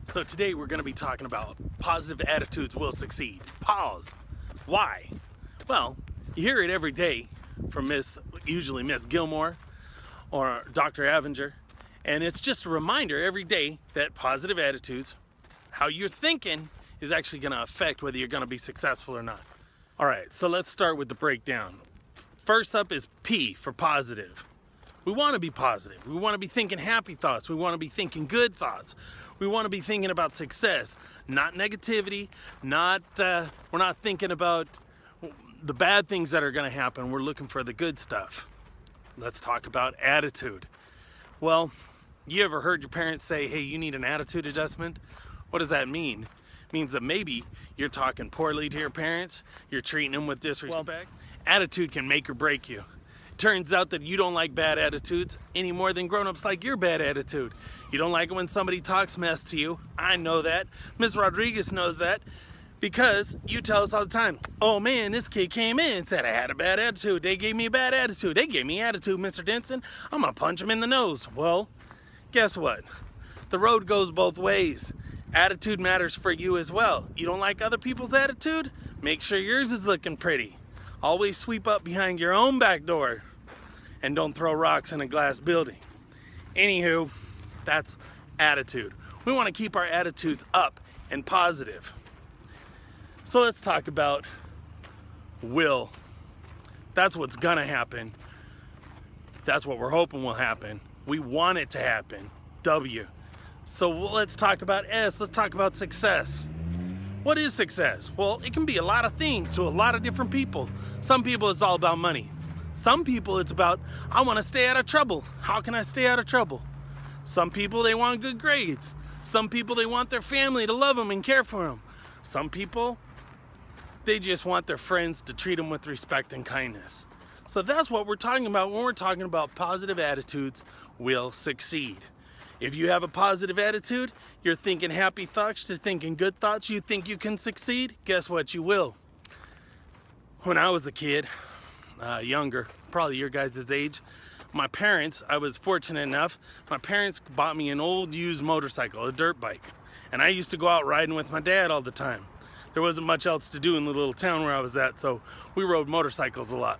So today we're going to be talking about positive attitudes will succeed. PAWS. Why? Well, you hear it every day from usually Miss Gilmore or Dr. Avenger, and it's just a reminder every day that positive attitudes, how you're thinking, is actually going to affect whether you're going to be successful or not. All right, so let's start with the breakdown. First up is P for positive. We want to be positive. We want to be thinking happy thoughts. We want to be thinking good thoughts. We want to be thinking about success, not negativity, we're not thinking about the bad things that are going to happen. We're looking for the good stuff. Let's talk about attitude. Well, you ever heard your parents say, hey, you need an attitude adjustment? What does that mean? It means that maybe you're talking poorly to your parents, you're treating them with disrespect. Well, attitude can make or break you. Turns out that you don't like bad attitudes any more than grown-ups like your bad attitude. You don't like it when somebody talks mess to you. I know that. Ms. Rodriguez knows that because you tell us all the time, oh man, this kid came in and said I had a bad attitude. They gave me a bad attitude. They gave me attitude, Mr. Denson. I'm gonna punch him in the nose. Well, guess what? The road goes both ways. Attitude matters for you as well. You don't like other people's attitude? Make sure yours is looking pretty. Always sweep up behind your own back door and don't throw rocks in a glass building. Anywho, that's attitude. We want to keep our attitudes up and positive. So let's talk about will. That's what's gonna happen. That's what we're hoping will happen. We want it to happen. W. So let's talk about S. Let's talk about success. What is success? Well, it can be a lot of things to a lot of different people. Some people it's all about money. Some people it's about, I want to stay out of trouble. How can I stay out of trouble? Some people they want good grades. Some people they want their family to love them and care for them. Some people they just want their friends to treat them with respect and kindness. So that's what we're talking about when we're talking about positive attitudes will succeed. If you have a positive attitude, you're thinking happy thoughts, you're thinking good thoughts, you think you can succeed, guess what? You will. When I was a kid, younger, probably your guys' age, my parents, I was fortunate enough, my parents bought me an old used motorcycle, a dirt bike. And I used to go out riding with my dad all the time. There wasn't much else to do in the little town where I was at, so we rode motorcycles a lot.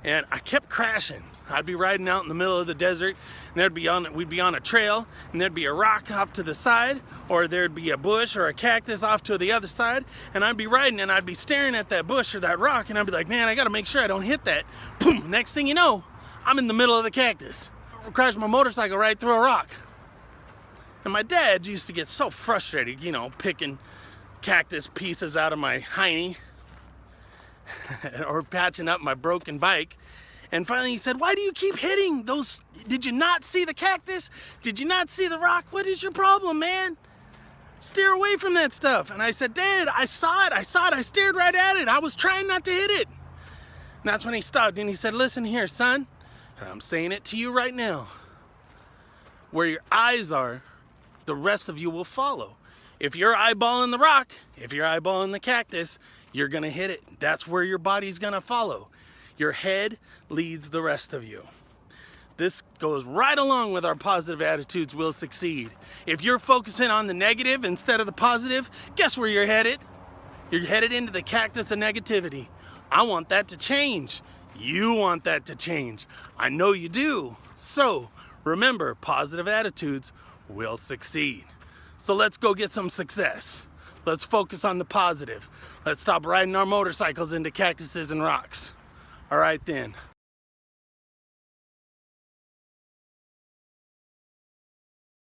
And I kept crashing. I'd be riding out in the middle of the desert, and we'd be on a trail, and there'd be a rock off to the side, or there'd be a bush or a cactus off to the other side, and I'd be riding, and I'd be staring at that bush or that rock, and I'd be like, man, I gotta make sure I don't hit that. Boom! Next thing you know, I'm in the middle of the cactus. I crashed my motorcycle right through a rock. And my dad used to get so frustrated, picking cactus pieces out of my hiney, or patching up my broken bike. And finally he said, why do you keep hitting those? Did you not see the cactus? Did you not see the rock? What is your problem, man? Steer away from that stuff. And I said, Dad, I saw it. I stared right at it. I was trying not to hit it. And that's when he stopped and he said, listen here, son, and I'm saying it to you right now. Where your eyes are, the rest of you will follow. If you're eyeballing the rock, if you're eyeballing the cactus, you're gonna hit it. That's where your body's gonna follow. Your head leads the rest of you. This goes right along with our positive attitudes will succeed. If you're focusing on the negative instead of the positive, guess where you're headed? You're headed into the cactus of negativity. I want that to change. You want that to change. I know you do. So remember, positive attitudes will succeed. So let's go get some success. Let's focus on the positive. Let's stop riding our motorcycles into cactuses and rocks. All right then.